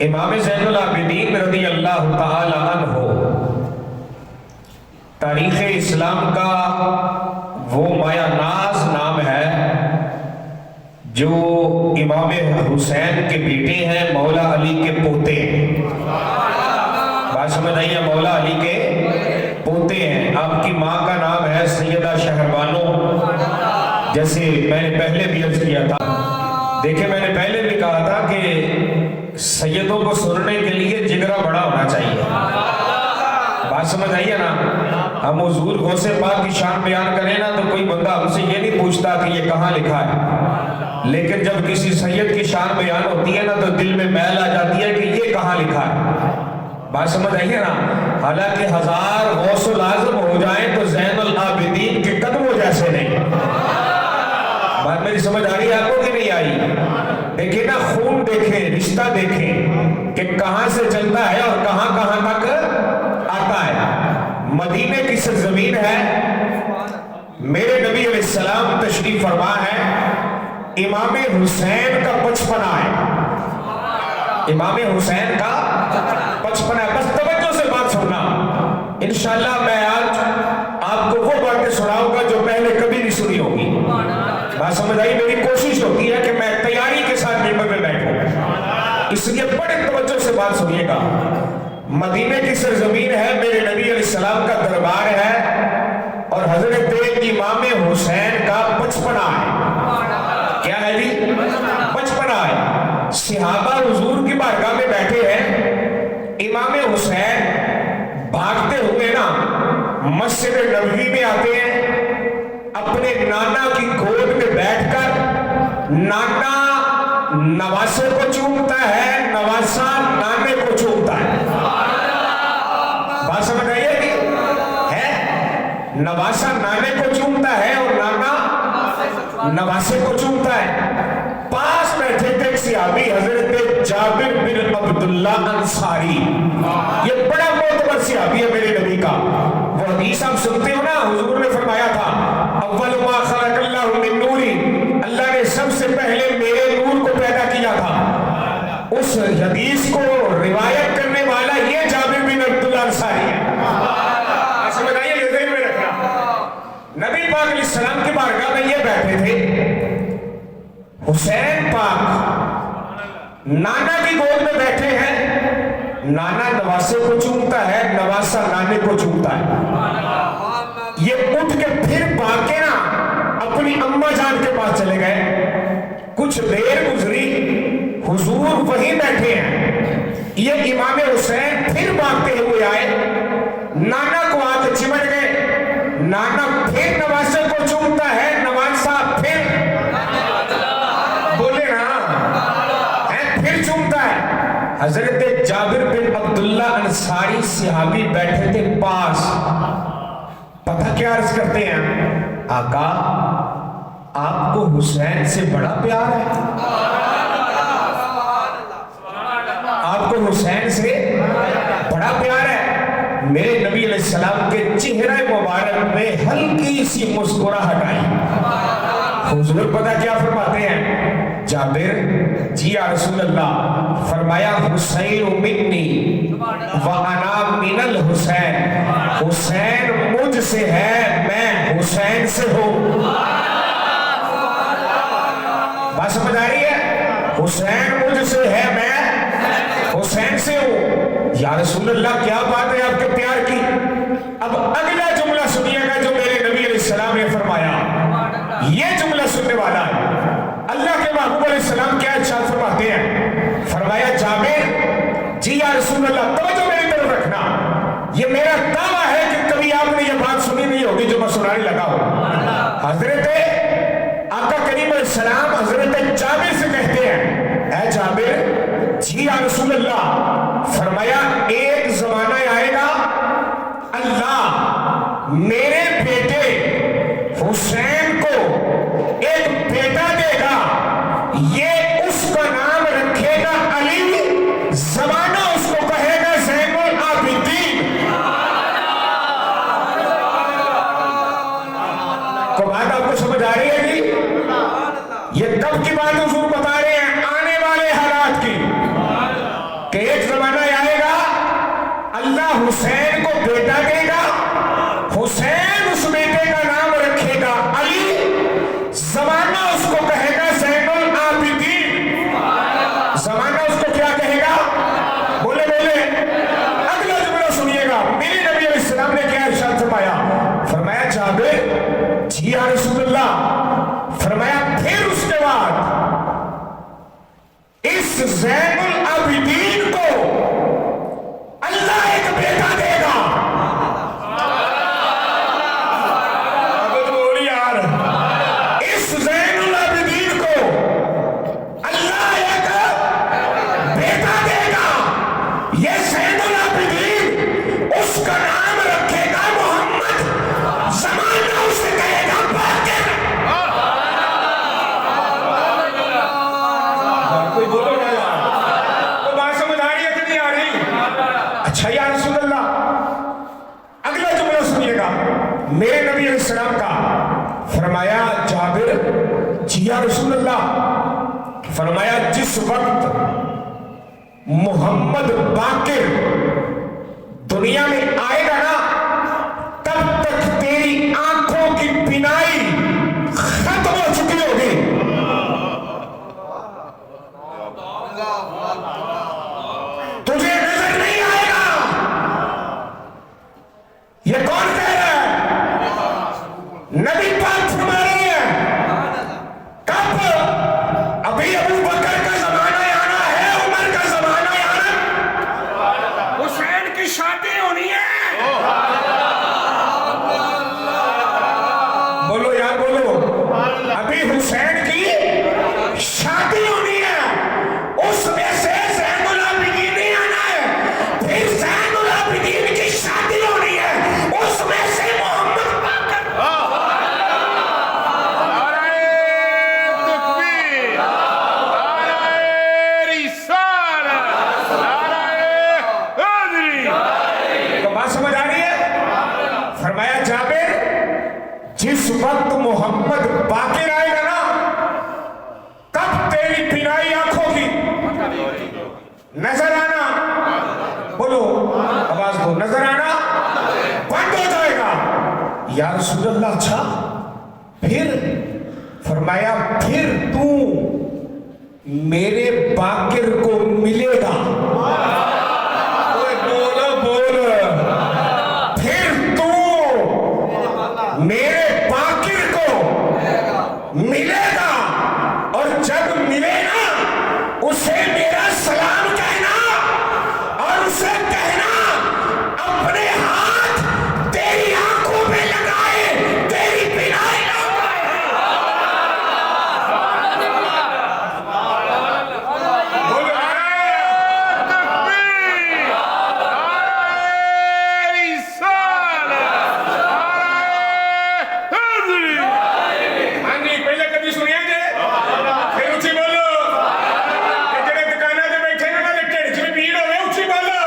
امام زین العابدین رضی اللہ تعالی عنہ تاریخ اسلام کا وہ مایہ ناز نام ہے جو امام حسین کے بیٹے ہیں، مولا علی کے پوتے ہیں۔ بات سمجھ آئی ہے؟ مولا علی کے پوتے ہیں۔ آپ کی ماں کا نام ہے سیدہ شہربانو، جیسے میں نے پہلے بھی عرض کیا تھا۔ دیکھیں، میں نے پہلے بھی کہا تھا کہ سیدوں کو سننے کے لیے جگرا بڑا ہونا چاہیے۔ بات سمجھ آئی ہے نا؟ ہم حضور غوث پاک کی شان بیان کریں نا تو کوئی بندہ ہم سے یہ نہیں پوچھتا کہ یہ کہاں لکھا ہے، لیکن جب کسی سید کی شان بیان ہوتی ہے نا تو دل میں میل آ جاتی ہے کہ یہ کہاں لکھا ہے۔ بات سمجھ آئی ہے نا؟ حالانکہ ہزار غوث العظم ہو جائیں تو زین العابدین کے قدموں جیسے نہیں۔ بات میری سمجھ آ رہی ہے آپ کو کہ نہیں آئی؟ دیکھیں نا، خون دیکھیں، رشتہ دیکھیں کہ کہاں سے چلتا ہے اور کہاں کہاں تک آتا ہے۔ مدینے کی سرزمین ہے، میرے نبی علیہ السلام تشریف فرما ہے، امام حسین کا 55 ہے، امام حسین کا 55 ہے۔ بس توجہ سے بات سننا، انشاءاللہ میں آج آپ کو وہ باتیں سناؤں گا جو پہلے کبھی نہیں سنی ہوگی۔ بات سمجھ آئی؟ میری کوشش ہوتی ہے کہ میں تیاری کے ساتھ ممبر میں بیٹھوں، اس لیے بڑے توجہ سے بات سنیے گا۔ مدینے کی سرزمین ہے، میرے نبی علیہ السلام کا دربار ہے، اور حضرت امام حسین کا 55 ہے۔ کیا ہے جی؟ 55 ہے۔ صحابہ حضور کی بارگاہ میں بیٹھے ہیں، امام حسین بھاگتے ہوئے نا مسجد نبوی میں آتے ہیں، اپنے نانا کی گود میں بیٹھ کر نانا نواسے کو چومتا ہے، نواسا نانے کو چومتا ہے۔ بات سمجھ آئی ہے کہ ہے؟ نواسا نانے کو چومتا ہے اور نانا نواسے کو چومتا ہے۔ پاس بیٹھے تھے ایک صحابی حضرت جابر بن عبداللہ انصاری، یہ بڑا معتبر صحابی ہے میرے نبی کا۔ وہ حدیث آپ سنتے ہو نا، حضور نے فرمایا تھا اول ما خلق اللہ من نوری، اللہ نے سب سے پہلے میرے نور کو پیدا کیا تھا۔ اس حدیث کو روایت کرنے والا یہ جابر بن عبداللہ انصاری ہے۔ سمجھ آئیے؟ یہ ذہن میں رکھنا، نبی پاک علیہ السلام کی بارگاہ میں یہ بیٹھے تھے، حسین پاک نانا کی گود میں بیٹھے ہیں، نانا نواسے کو چومتا ہے، نواسا نانے کو چومتا ہے۔ یہ اٹھ کے پھر بھاگ کے نا اپنی اماں جان کے پاس چلے گئے۔ کچھ دیر گزری، حضور وہیں بیٹھے ہیں، یہ امام حسین پھر بھاگتے ہوئے آئے، نانا کو آ کے چمٹ گئے، نانا پھر نواسے کو چومتا ہے، نواسا پھر بولے نا پھر چومتا ہے۔ حضرت جابر بن عبداللہ انصاری صحابی بیٹھے تھے پاس، پتہ کیا عرض کرتے ہیں؟ آقا آپ کو حسین سے بڑا پیار ہے؟ آپ کو حسین سے بڑا پیار ہے؟ میرے نبی علیہ السلام کے چہرہ مبارک میں ہلکی سی مسکراہٹ آئی۔ حضور پتہ کیا فرماتے ہیں؟ جابر جی یا رسول اللہ، فرمایا حسین منی وانا من الحسین، حسین مجھ سے ہے، میں حسین سے ہوں۔ بات سمجھ آ رہی ہے؟ حسین مجھ سے ہے، میں حسین سے ہوں۔ یا رسول اللہ کیا بات ہے آپ کے پیار کی؟ اب اگلا جملہ سنیے گا جو میرے نبی علیہ السلام نے فرمایا، یہ جملہ سننے والا ہے۔ اللہ کے محبوب علیہ السلام کیا ارشاد فرماتے ہیں؟ فرمایا جابر جی یا رسول اللہ، توجہ میری طرف رکھنا، یہ میرا دعویٰ ہے کہ کبھی آپ نے یہ بات سنی نہیں ہوگی جو میں سنانے لگا ہوں۔ حضرت آقا کریم علیہ السلام حضرت جابر سے کہتے ہیں، اے جابر جی یا رسول اللہ، فرمایا ایک زمانہ آئے گا اللہ میرے بیٹے حسین کو ایک بیٹا دے گا، یہ اس کا نام رکھے گا علی، زمانہ اس کو کہے گا زین العابدین۔ کو بات آپ کو سمجھ آ رہی ہے جی؟ یہ کب کی بات حضور بتا رہے ہیں؟ آنے والے حالات کی، حسین کو بیٹا دے گا، حسین اس بیٹے کا نام رکھے گا علی، زمانہ اس کو کہے گا زین العابدین، زمانہ اس کو کیا کہے گا؟ بولے بولے اگلا جملہ سنیے گا، میرے نبی علیہ السلام نے کیا ارشاد فرمایا؟ فرمایا جابر جی یا رسول اللہ، فرمایا پھر اس کے بعد اس زین العابدین کو اللہ ایک بیٹا دے گا۔ اب بولی یار، اس زین العابدین کو اللہ ایک بیٹا دے گا، یہ زین العابدین اس کا نام رکھے گا محمد، زمانہ اسے کہے گا باقر۔ کوئی بولو نا یار، کوئی بات سمجھ آ رہی ہے کہ نہیں آ رہی؟ اچھا یا رسول اللہ، اگلا جملہ سنیے گا میرے نبی علیہ السلام کا، فرمایا جابر جی یا رسول اللہ، فرمایا جس وقت محمد باقر دنیا میں آئے گا نا، تب تک تیری آنکھوں کی بینائی ختم ہو چکی ہوگی۔ تجھے نظر نہیں آئے گا۔ یہ کون کہہ رہا ہے؟ نبی پاک فرما رہے ہیں۔ کب؟ ابھی ابو بکر کا زمانہ آنا ہے، عمر کا زمانہ آنا، حسین کی شادی ہونی ہے۔ بولو یار بولو، ابھی حسین کی شادی ہونی ہے، اس میں سے زین العابدین نہیں آنا ہے، پھر زین العابدین کی شادی ہونی ہے، اس میں سے محمد باقر۔ تو بات سمجھ آ رہی ہے؟ فرمایا جابر جس وقت محمد باقر آئے گا نا، تب تیری بینائی آنکھوں کی نظر آنا، بولو آواز دو، نظر آنا بند ہو جائے گا۔ یا رسول اللہ اچھا پھر؟ فرمایا پھر تو میرے باقر کو ملے گا۔ بولو بول، پھر تو میرے باقر کو ملے گا، اور جب ملے نا اسے میرا سلام کہنا، اور اسے کہنا اپنے ہاتھ تیری آنکھوں پہ لگائے، تیری بینائی لگائے۔ بولو ہاں جی، پہلے کبھی سنیا جے، پھر اچھی بولو، جڑے دکانوں تے بیٹھے نا تے ڈھڈ چ بھی بھیڑ ہوے، اچھی بولو۔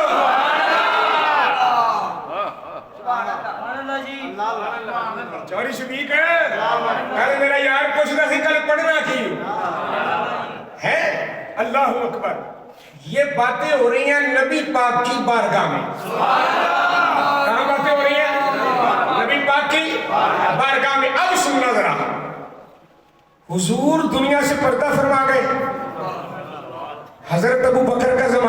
چوری شبیق کل میرا یار پوچھتا سی کل پڑھنا کی ہے؟ اللہ اکبر، یہ باتیں ہو رہی ہیں نبی پاک کی بارگاہ میں۔ کہاں باتیں ہو رہی ہیں؟ نبی پاک کی بارگاہ میں۔ اب سننا ذرا، حضور دنیا سے پردہ فرما گئے، حضرت ابو بکر کا زمانہ